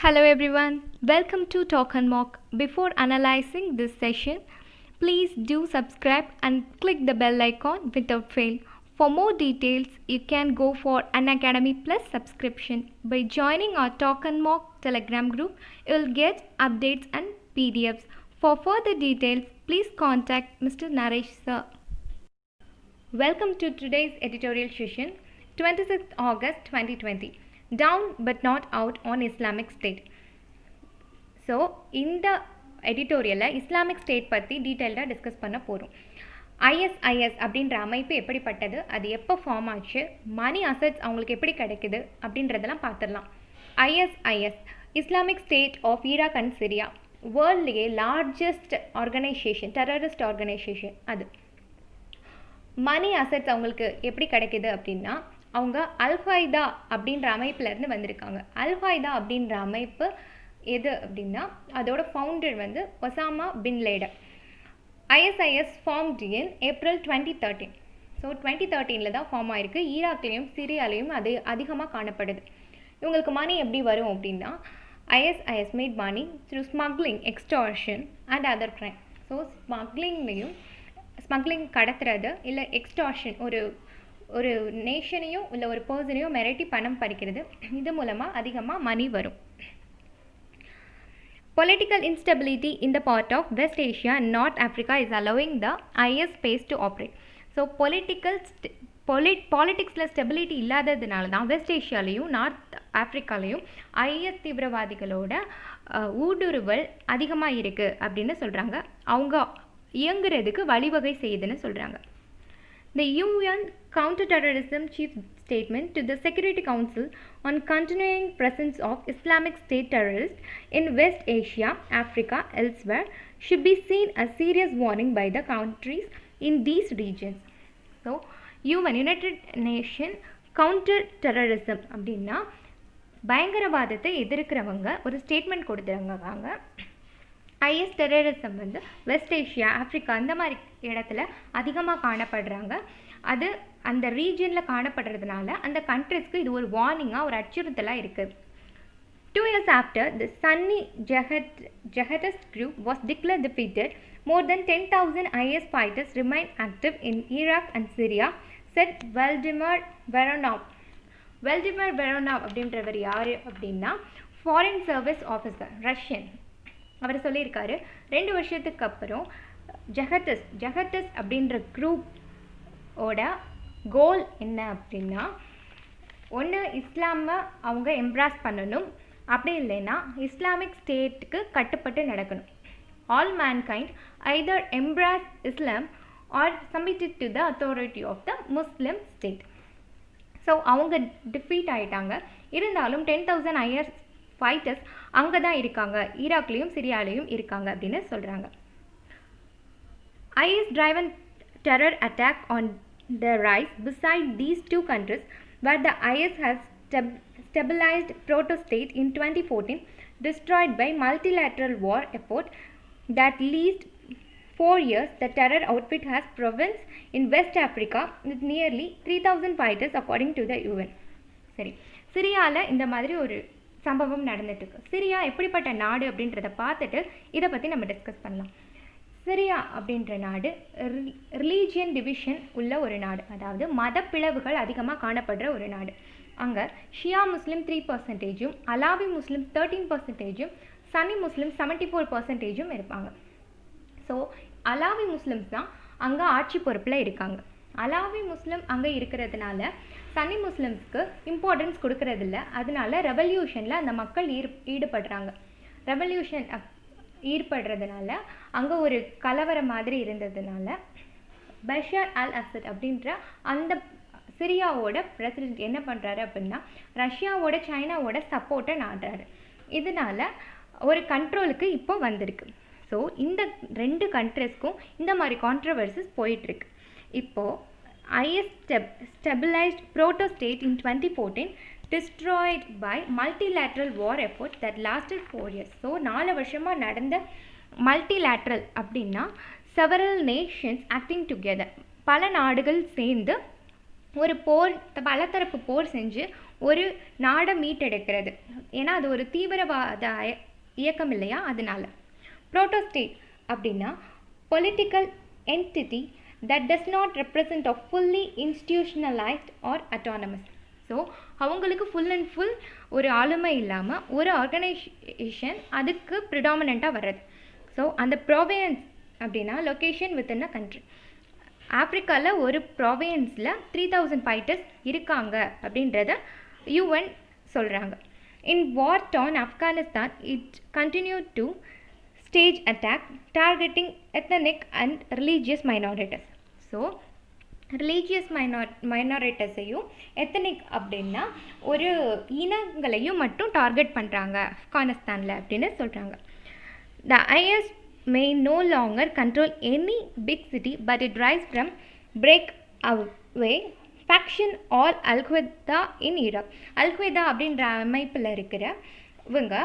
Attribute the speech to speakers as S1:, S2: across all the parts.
S1: Hello everyone, welcome to Talk and Mock. Before analyzing this session, please do subscribe and click the bell icon without fail. For more details, you can go for an Academy Plus subscription. By joining our Talk and Mock Telegram group, you will get updates and PDFs. For further details, please contact Mr. Naresh sir. Welcome to today's editorial session, 26th August 2020. Down but not out on Islamic State. So இந்த எடிட்டோரியலில் Islamic state பற்றி டீட்டெயில்டாக discuss பண்ண போகிறோம். ISIS அப்படின்ற அமைப்பு எப்படிப்பட்டது, அது எப்போ ஃபார்ம் ஆச்சு, மணி அசட்ஸ் அவங்களுக்கு எப்படி கிடைக்குது அப்படின்றதெல்லாம் பார்த்துடலாம். ISIS Islamic State of Iraq and Syria, வேர்ல்ட்லேயே லார்ஜஸ்ட் ஆர்கனைசேஷன், டெரரிஸ்ட் ஆர்கனைசேஷன். அது மணி அசட்ஸ் அவங்களுக்கு எப்படி கிடைக்குது அப்படின்னா, அவங்க அல்காய்தா அப்படின்ற அமைப்புலேருந்து வந்திருக்காங்க. அல்காய்தா அப்படின்ற அமைப்பு எது அப்படின்னா, அதோட ஃபவுண்டர் வந்து Osama bin Laden. ISIS formed in April 2013. So 2013 தான் ஃபார்ம் ஆயிருக்கு. ஈராக்லேயும் சிரியாலையும் அது அதிகமாக காணப்படுது. இவங்களுக்கு மணி எப்படி வரும் அப்படின்னா, ISIS made money through smuggling, extortion and other crime. So smuggling கடத்துறது இல்லை எக்ஸ்டார்ஷன், ஒரு நேஷனையோ இல்லை ஒரு பர்சனையோ மிரட்டி பணம் பறிக்கிறது, இது மூலமாக அதிகமாக மணி வரும். Political instability in the part of West Asia and North Africa is allowing the IS space to operate. So பாலிட்டிக்ஸில் ஸ்டெபிலிட்டி இல்லாததுனால தான் வெஸ்ட் ஏஷியாலையும் நார்த் ஆஃப்ரிக்காலையும் ஐஎஸ் தீவிரவாதிகளோட ஊடுருவல் அதிகமாக இருக்குது அப்படின்னு சொல்கிறாங்க. அவங்க இயங்குறதுக்கு வழிவகை செய்யுதுன்னு சொல்கிறாங்க. The UN Counter-Terrorism Chief Statement to the Security Council on continuing presence of Islamic State terrorists in West Asia, Africa, elsewhere should be seen as serious warning by the countries in these regions. So, United Nations Counter-Terrorism அப்படின்னா பயங்கரவாதத்தை எதிர்க்கிறவங்க ஒரு statement கொடுத்துருக்காங்க. IS terrorism வந்து west Asia, Africa அந்த மாதிரி இடத்துல அதிகமாக காணப்படுறாங்க. அது அந்த ரீஜனில் காணப்படுறதுனால அந்த கண்ட்ரிஸ்க்கு இது ஒரு வார்னிங்காக, ஒரு அச்சுறுத்தலாக இருக்குது. 2 years after the Sunni jihadist group was declared defeated, more than 10,000 IS fighters remain active in Iraq and Syria, said Vladimir Voronov. Vladimir Voronov அப்படின்றவர் யார் அப்படின்னா, ஃபாரின் சர்வீஸ் ஆஃபீஸர், ரஷ்யன். அவர் சொல்லியிருக்காரு, 2 வருஷத்துக்கு அப்புறம் ஜஹதஸ் அப்படின்ற குரூப்போட கோல் என்ன அப்படின்னா, ஒன்று இஸ்லாமை அவங்க எம்ப்ராஸ் பண்ணணும், அப்படி இல்லைன்னா இஸ்லாமிக் ஸ்டேட்டுக்கு கட்டுப்பட்டு நடக்கணும். All mankind either embrace Islam or submitted to the authority of the Muslim state. So அவங்க டிஃபீட் ஆகிட்டாங்க. இருந்தாலும் 10,000 IS ஃபைட்டர்ஸ் அங்கே தான் இருக்காங்க, ஈராக்லேயும் சிரியாலையும் இருக்காங்க அப்படின்னு சொல்கிறாங்க. IS driven terror attack on the rise beside these two countries, where the IS has stabilized proto-state in 2014, destroyed by multilateral war effort that least 4 years. The terror outfit has province in West Africa with nearly 3,000 fighters according to the UN. சரி, சிரியாவில் இந்த மாதிரி ஒரு சம்பவம் நடந்துட்டுருக்கு. Syria எப்படிப்பட்ட நாடு அப்படின்றத பார்த்துட்டு இதை பற்றி நம்ம டிஸ்கஸ் பண்ணலாம். சிரியா அப்படின்ற நாடு ரிலீஜியன் டிவிஷன் உள்ள ஒரு நாடு, அதாவது மதப்பிளவுகள் அதிகமாக காணப்படுற ஒரு நாடு. அங்கே ஷியா முஸ்லீம் 3%, அலாவி முஸ்லீம் 13%, சன்னி முஸ்லீம் 74% இருப்பாங்க. ஸோ அலாவி முஸ்லிம்ஸ் தான் அங்கே ஆட்சி பொறுப்பில் இருக்காங்க. அலாவி முஸ்லீம் அங்கே இருக்கிறதுனால சன்னி முஸ்லிம்ஸ்க்கு இம்பார்ட்டன்ஸ் கொடுக்கறதில்ல. அதனால ரெவல்யூஷனில் அந்த மக்கள் ஈடுபடுறாங்க. ரெவல்யூஷன் ஈடுபடுறதுனால அங்கே ஒரு கலவரம் மாதிரி இருந்ததுனால பஷர் அல் அசத் அப்படின்ற அந்த சிரியாவோட பிரசிடென்ட் என்ன பண்ணுறாரு அப்படின்னா, ரஷ்யாவோட சைனாவோட சப்போர்ட்டை நாடுறாரு. இதனால ஒரு கண்ட்ரோலுக்கு இப்போ வந்திருக்கு. ஸோ இந்த 2 கண்ட்ரிஸ்க்கும் இந்த மாதிரி கான்ட்ரவர்சிஸ் போயிட்டுருக்கு. இப்போது IS stabilized proto-state in 2014, destroyed by multilateral war effort that lasted 4 years. So 4 வருஷமாக நடந்த மல்டிலேட்ரல் அப்படின்னா several nations acting together, பல நாடுகள் சேர்ந்து ஒரு போர், பலதரப்பு போர் செஞ்சு ஒரு நாடை மீட்டெடுக்கிறது. ஏன்னா அது ஒரு தீவிரவாத இயக்கம் இல்லையா, அதனால. புரோட்டோஸ்டேட் அப்படின்னா political entity that does not represent of fully institutionalized or autonomous. So அவங்களுக்கு ஃபுல் அண்ட் ஃபுல் ஒரு ஆளுமை இல்லாமல் ஒரு ஆர்கனைசேஷன் அதுக்கு ப்ரிடாமினண்ட்டாக வர்றது. ஸோ அந்த ப்ராவியன்ஸ் அப்படின்னா லொக்கேஷன் வித்தின் அ கண்ட்ரி. ஆப்ரிக்காவில் ஒரு ப்ராவியன்ஸில் 3000 ஃபைட்டர்ஸ் இருக்காங்க அப்படின்றத யூஎன் சொல்கிறாங்க. In war torn Afghanistan it continue to stage attack targeting ethnic and religious minorities. So religious மைனாரிட்டிஸையும் எத்தனிக் அப்படின்னா ஒரு இனங்களையும் மட்டும் டார்கெட் பண்ணுறாங்க ஆப்கானிஸ்தானில் அப்படின்னு சொல்கிறாங்க. The IS may no longer control any big city, but it derives from breakaway faction or Al-Qaeda in Iraq. Al-Qaeda அப்படின்ற அமைப்பில் இருக்கிற இவங்க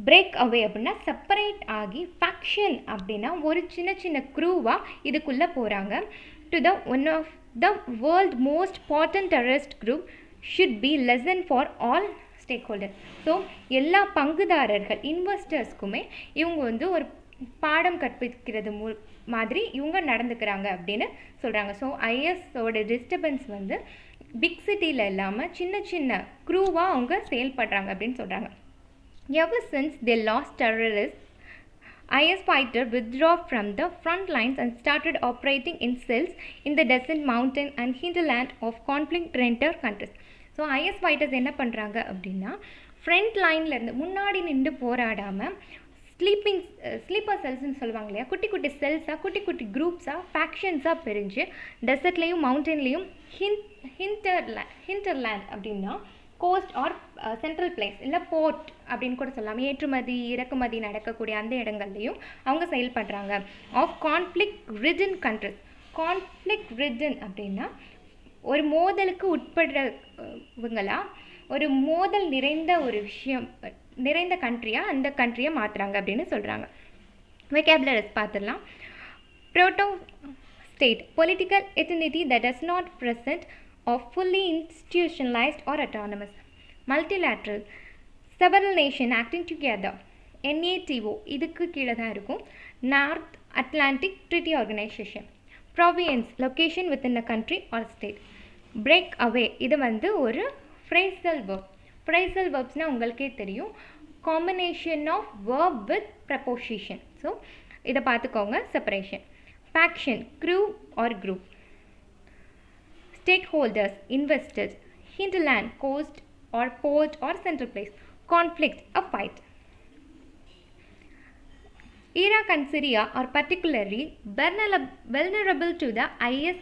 S1: பிரேக் அவே அப்படின்னா செப்பரேட் ஆகி, ஃபேக்ஷன் அப்படின்னா ஒரு சின்ன சின்ன க்ரூவாக இதுக்குள்ளே போகிறாங்க. To the one of the world most potent terrorist group should be lesson for all stakeholder. So எல்லா பங்குதாரர்கள் இன்வெஸ்டர்ஸ்க்குமே இவங்க வந்து ஒரு பாடம் கற்பிக்கிறது மாதிரி இவங்க நடந்துக்கிறாங்க அப்படின்னு சொல்கிறாங்க. ஸோ ஐஎஸோட டிஸ்டர்பன்ஸ் வந்து பிக் சிட்டியில் இல்லாமல் சின்ன சின்ன க்ரூவாக அவங்க செயல்படுறாங்க அப்படின்னு சொல்கிறாங்க. Ever since they lost terrorists, IS fighters withdraw from the front lines and started operating in cells in the desert, mountain and hinterland of conflict-ridden countries. So IS fighters என்ன பண்ணுறாங்க அப்படின்னா ஃப்ரண்ட் லைன்லேருந்து முன்னாடி நின்று போராடாமல் ஸ்லீப்பர் செல்ஸ்ன்னு சொல்லுவாங்க இல்லையா, குட்டி குட்டி செல்ஸாக குட்டி குட்டி குரூப்ஸாக ஃபேக்ஷன்ஸாக பிரிஞ்சு டெசர்ட்லேயும் மவுண்டன்லேயும் ஹிண்டர்லேண்ட் அப்படின்னா கோஸ்ட் ஆர் சென்ட்ரல் பிளேஸ் இல்லை போர்ட் அப்படின்னு கூட சொல்லலாம், ஏற்றுமதி இறக்குமதி நடக்கக்கூடிய அந்த இடங்கள்லையும் அவங்க செயல்படுறாங்க. Of conflict ridden countries. Conflict ridden அப்படின்னா ஒரு மோதலுக்கு உட்படுறவங்களா, ஒரு மோதல் நிறைந்த ஒரு விஷயம் நிறைந்த கண்ட்ரியாக அந்த கண்ட்ரியை மாற்றுறாங்க அப்படின்னு சொல்கிறாங்க. வெக்காபுலரிஸ் பார்த்துடலாம். Proto state political entity that does not present of fully institutionalized or autonomous. Multilateral several nation acting together. NATO இதுக்கு கீழே தான் இருக்கும். North Atlantic Treaty Organization. Province location within a country or state. Break away இது வந்து ஒரு phrasal verb. Phrasal வேர்ப்ஸ்னால் உங்களுக்கே தெரியும், combination of verb with preposition. So இதை பார்த்துக்கோங்க. Separation. Faction crew or group. Stakeholders investors. Hinterland coast or port R central place. Conflict a fight. Iraq and Syria are particularly vulnerable to the IS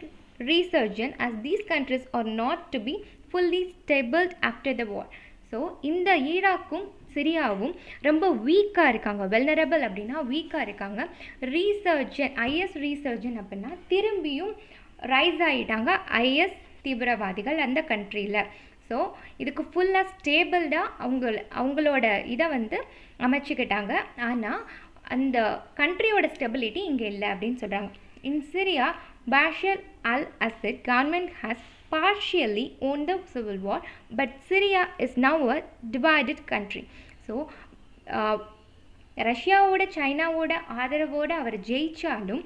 S1: resurgence as these countries are not to be fully stable after the war. So இந்த ஈராக்கும் சிரியாவும் ரொம்ப வீக்காக இருக்காங்க. Vulnerable அப்படின்னா வீக்காக இருக்காங்க. IS ரீசர்ஜன் அப்படின்னா திரும்பியும் rice ஆகிட்டாங்க ஐஎஸ் தீவிரவாதிகள் அந்த கண்ட்ரியில். ஸோ இதுக்கு ஃபுல்லாக ஸ்டேபிள்டாக அவங்களோட இதை வந்து அமைச்சிக்கிட்டாங்க. ஆனால் அந்த கண்ட்ரியோட ஸ்டெபிலிட்டி இங்கே இல்லை அப்படின்னு சொல்கிறாங்க. In Syria Bashar al Assad government has partially owned the civil war, but Syria is now a divided country. So ரஷ்யாவோட சைனாவோட ஆதரவோடு அவர் ஜெயிச்சாலும்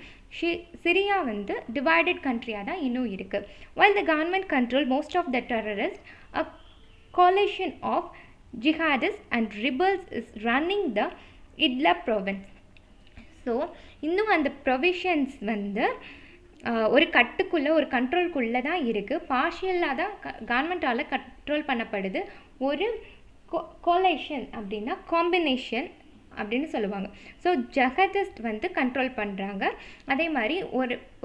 S1: சிரியா வந்து டிவைடட் கண்ட்ரியாக தான் இன்னும் இருக்குது. while the government control most of the terrorists, a coalition of jihadists and rebels is running the Idlib province. So இன்னும் அந்த ப்ரொவிஷன்ஸ் வந்து ஒரு கட்டுக்குள்ளே ஒரு கண்ட்ரோல்குள்ளே தான் இருக்குது. பார்ஷியலாக தான் கவர்மெண்ட்டால் கண்ட்ரோல் பண்ணப்படுது. ஒரு கோலேஷன் அப்படின்னா காம்பினேஷன் அப்படின்னு சொல்லுவாங்க. ஸோ ஜஹதிஸ்ட் வந்து கண்ட்ரோல் பண்ணுறாங்க. அதே மாதிரி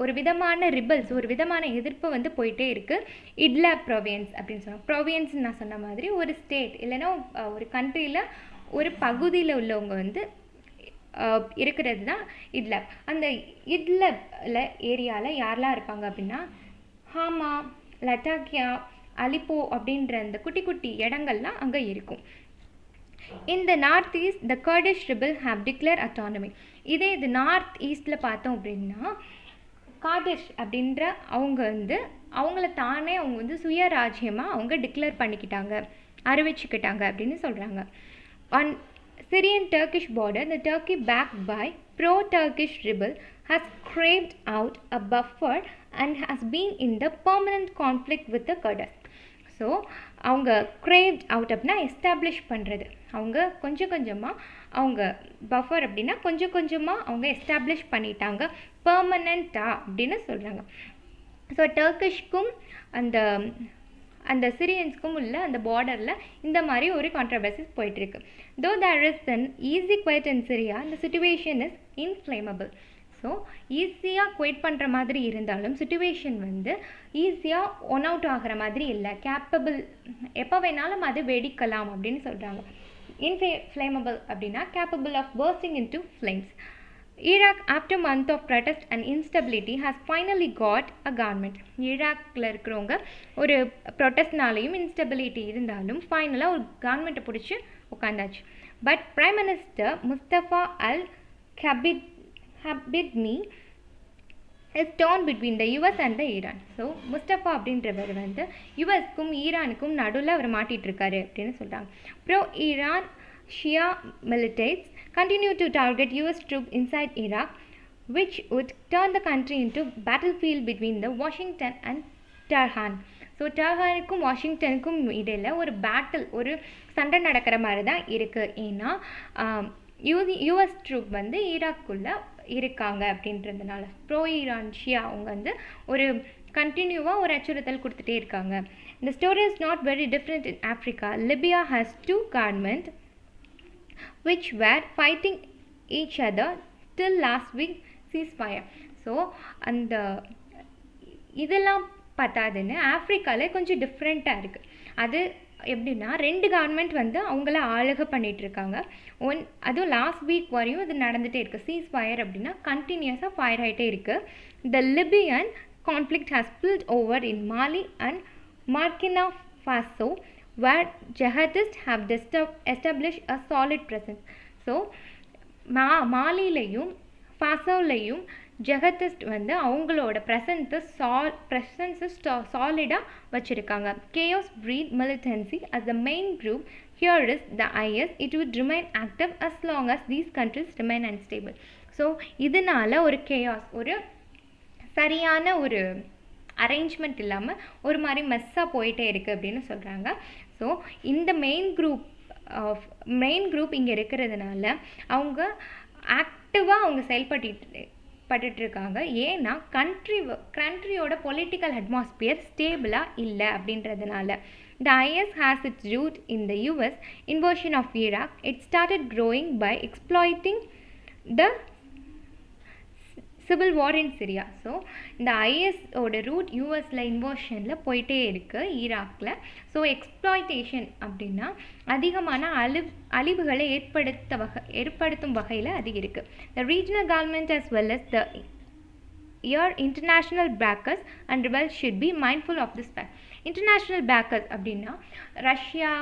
S1: ஒரு விதமான ரிபல்ஸ், ஒரு விதமான எதிர்ப்பு வந்து போயிட்டே இருக்குது. இட்லப் ப்ரொவியன்ஸ் அப்படின்னு சொல்லுவாங்க. ப்ரொவியன்ஸ் நான் சொன்ன மாதிரி ஒரு ஸ்டேட் இல்லைன்னா ஒரு கண்ட்ரியில் ஒரு பகுதியில் உள்ளவங்க வந்து இருக்கிறது தான் இட்லப். அந்த இட்லப்ல ஏரியாவில் யாரெல்லாம் இருப்பாங்க அப்படின்னா ஹாமா, லட்டாக்கியா, அலிப்போ அப்படின்ற அந்த குட்டி குட்டி இடங்கள்லாம் அங்கே இருக்கும். In the north east the Kurdish rebel have declare autonomy. இதே இது நார்த் ஈஸ்டில் பார்த்தோம் அப்படின்னா காதிஷ் அப்படின்ற அவங்க வந்து அவங்கள தானே அவங்க வந்து சுயராஜ்யமாக அவங்க டிக்ளேர் பண்ணிக்கிட்டாங்க, அறிவிச்சுக்கிட்டாங்க அப்படின்னு சொல்கிறாங்க. On Syrian Turkish border, the Turkey backed by pro-Turkish rebel has carved out a buffer and has been in the permanent conflict with the Kurds. So அவங்க கிரேவ்ட் அவுட் அப்படின்னா எஸ்டாப்ளிஷ் பண்ணுறது. அவங்க கொஞ்சம் கொஞ்சமாக அவங்க பஃபர் அப்படின்னா கொஞ்சம் கொஞ்சமாக அவங்க எஸ்டாப்ளிஷ் பண்ணிட்டாங்க பெர்மனண்ட்டாக அப்படின்னு சொல்கிறாங்க. ஸோ டர்க்கிஷ்க்கும் அந்த அந்த சிரியன்ஸ்க்கும் உள்ள அந்த பார்டரில் இந்த மாதிரி ஒரு கான்ட்ரவர்சிஸ் போயிட்டுருக்கு. Though there is uneasy quiet in Syria, இந்த சிச்சுவேஷன் இஸ் இன்ஃப்ளேமபிள். ஸோ ஈஸியாக குவைட் பண்ணுற மாதிரி இருந்தாலும் சுச்சுவேஷன் வந்து ஈஸியாக ஒன் அவுட் ஆகிற மாதிரி இல்லை, கேப்பபிள், எப்போ வேணாலும் அது வெடிக்கலாம் அப்படின்னு சொல்கிறாங்க. இன்ஃப்ளேமபிள் அப்படின்னா capable of bursting into flames. Iraq, after a month of protest and instability, has finally got a government. ஈராக்கில் இருக்கிறவங்க ஒரு ப்ரொட்டஸ்ட்னாலையும் இன்ஸ்டபிலிட்டி இருந்தாலும் ஃபைனலாக ஒரு கவர்மெண்ட்டை பிடிச்சி உட்காந்தாச்சு. But prime minister Mustafa al Kadhimi is torn between the US and the Iran. So Mustafa அப்படின்றவர் வந்து யுஎஸ்க்கும் ஈரானுக்கும் நடுவில் அவர் மாட்டிகிட்ருக்காரு அப்படின்னு சொல்கிறாங்க. Pro Iran Shia militants continue to target US troops inside Iraq, which would turn the country into battlefield between the Washington and Tehran. So டெஹரானுக்கும் வாஷிங்டனுக்கும் இடையில் ஒரு பேட்டில், ஒரு சண்டை நடக்கிற மாதிரி தான் இருக்குது. ஏன்னா யூஎஸ் ட்ரூப் வந்து ஈராக்குள்ளே இருக்காங்க அப்படின்றதுனால ப்ரோ ஈரான் ஷியா அவங்க வந்து ஒரு கண்டினியூவாக ஒரு அச்சுறுத்தல் கொடுத்துட்டே இருக்காங்க. The story is not very different in Africa. Libya has two governments which were fighting each other till last week ceasefire. So அந்த இதெல்லாம் பார்த்தாதுன்னு ஆஃப்ரிக்காவில் கொஞ்சம் டிஃப்ரெண்ட்டாக இருக்குது. அது எப்படின்னா ரெண்டு கவர்மெண்ட் வந்து அவங்கள ஆளுகை பண்ணிகிட்ருக்காங்க. அதுவும் லாஸ்ட் வீக் வரையும் இது நடந்துகிட்டே இருக்குது. சீஸ்ஃபயர் அப்படின்னா கண்டினியூஸாக ஃபயர் ஆகிட்டே இருக்குது. The Libyan conflict has spilled over in Mali and Burkina Faso where jihadists have established a solid presence. So மாலிலையும் ஃபாசோலையும் ஜிஹதிஸ்ட் வந்து அவங்களோட ப்ரெசன்ஸை சாலிடாக வச்சுருக்காங்க. chaos breed militancy as the main group. Here is the IS. It would remain active as long as these countries remain unstable. So இதனால் ஒரு chaos, ஒரு சரியான ஒரு அரேஞ்ச்மெண்ட் இல்லாமல் ஒரு மாதிரி மெஸ்ஸாக போயிட்டே இருக்குது அப்படின்னு சொல்கிறாங்க. ஸோ இந்த மெயின் குரூப் இங்கே இருக்கிறதுனால அவங்க ஆக்டிவாக அவங்க செயல்பட்டுருக்காங்க. ஏன்னா கண்ட்ரியோட பொலிட்டிக்கல் அட்மாஸ்பியர் ஸ்டேபிளாக இல்லை அப்படின்றதுனால. The IS has its root in the US invasion of Iraq. It started growing by exploiting the civil war in Syria. So இந்த ஐஎஸோட ரூட் யூஎஸில் இன்வர்ஷனில் போயிட்டே இருக்குது ஈராக்கில். ஸோ எக்ஸ்ப்ளாய்டேஷன் அப்படின்னா அதிகமான அழிவுகளை ஏற்படுத்தும் வகையில் அது இருக்குது. த regional government as well as the international backers and rebels should be mindful of this fact. international backers அப்படின்னா ரஷ்யா,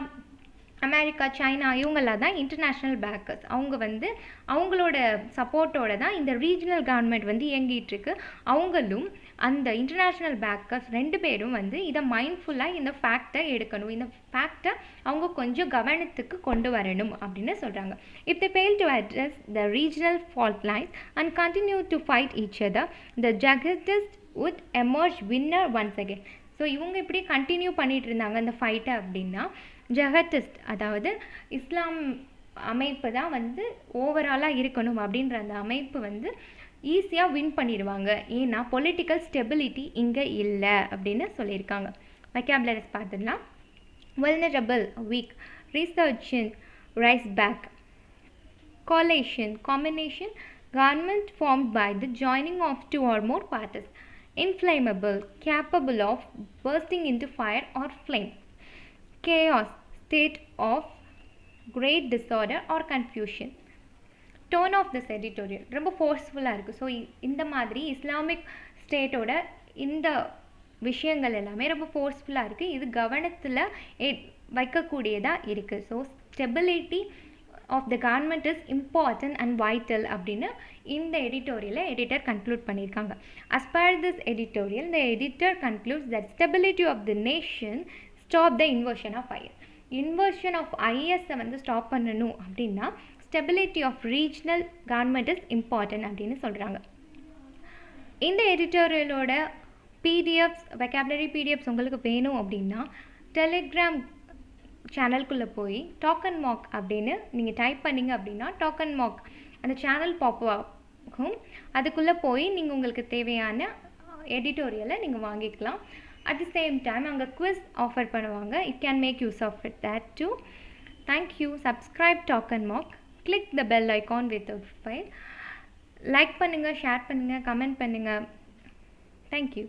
S1: அமெரிக்கா, சைனா இவங்களாம் தான் இன்டர்நேஷ்னல் பேக்கர்ஸ். அவங்க வந்து அவங்களோட சப்போர்ட்டோடு தான் இந்த ரீஜனல் கவர்மெண்ட் வந்து இயங்கிட்டுருக்கு. அவங்களும் அந்த இன்டர்நேஷ்னல் பேக்கர்ஸ் ரெண்டு பேரும் வந்து இதை மைண்ட்ஃபுல்லாக இந்த ஃபேக்டை எடுக்கணும், இந்த ஃபேக்டை அவங்க கொஞ்சம் கவனத்துக்கு கொண்டு வரணும் அப்படின்னு சொல்கிறாங்க. If they fail to address the regional fault lines and continue to fight each other, the jihadists would emerge winner once again. So இவங்க இப்படி கண்டினியூ பண்ணிகிட்டு இருந்தாங்க இந்த ஃபைட்டை அப்படின்னா ஜிஹதிஸ்ட், அதாவது இஸ்லாம் அமைப்பு தான் வந்து ஓவராலாக இருக்கணும் அப்படின்ற அந்த அமைப்பு வந்து ஈஸியாக வின் பண்ணிடுவாங்க. ஏன்னா பொலிட்டிக்கல் ஸ்டெபிலிட்டி இங்கே இல்லை அப்படின்னு சொல்லியிருக்காங்க. வொக்காபுலரிஸ் பார்த்துடலாம். vulnerable, weak, resurgent, rise back. Coalition, combination, government formed by the joining of two or more parties. Inflammable, capable of bursting into fire or flame. Chaos, state of great disorder or confusion. Tone of this editorial ரொம்ப ஃபோர்ஸ்ஃபுல்லாக இருக்குது. So இந்த மாதிரி Islamic ஸ்டேட்டோட இந்த விஷயங்கள் எல்லாமே ரொம்ப ஃபோர்ஸ்ஃபுல்லாக இருக்குது. இது கவனத்தில் வைக்கக்கூடியதாக இருக்குது. So stability of the government is important and vital அப்படின்னு இந்த எடிட்டோரியலை எடிட்டர் கன்க்ளூட் பண்ணியிருக்காங்க. As per this editorial, the editor concludes that stability of the nation stop the inversion of IS. Inversion of IS வந்து stop பண்ணணும் அப்படின்னா stability of regional government is important அப்படின்னு சொல்கிறாங்க. இந்த எடிட்டோரியலோட PDFs, vocabulary PDFs உங்களுக்கு வேணும் அப்படின்னா டெலிகிராம் சேனல்குள்ளே போய் டாக் அண்ட் மாக் அப்படின்னு நீங்கள் டைப் பண்ணிங்க அப்படின்னா டாக் அண்ட் மாக் அந்த சேனல் பாப் ஆகும். அதுக்குள்ளே போய் நீங்கள் உங்களுக்கு தேவையான எடிட்டோரியலை நீங்கள் வாங்கிக்கலாம். அட் தி சேம் டைம் அங்கே குவிஸ் ஆஃபர் பண்ணுவாங்க. It can make use of it that do. Thank you. Subscribe Doc and Mock. Click the bell icon with file. Like பண்ணுங்கள், ஷேர் பண்ணுங்கள், கமெண்ட் பண்ணுங்கள். தேங்க்யூ.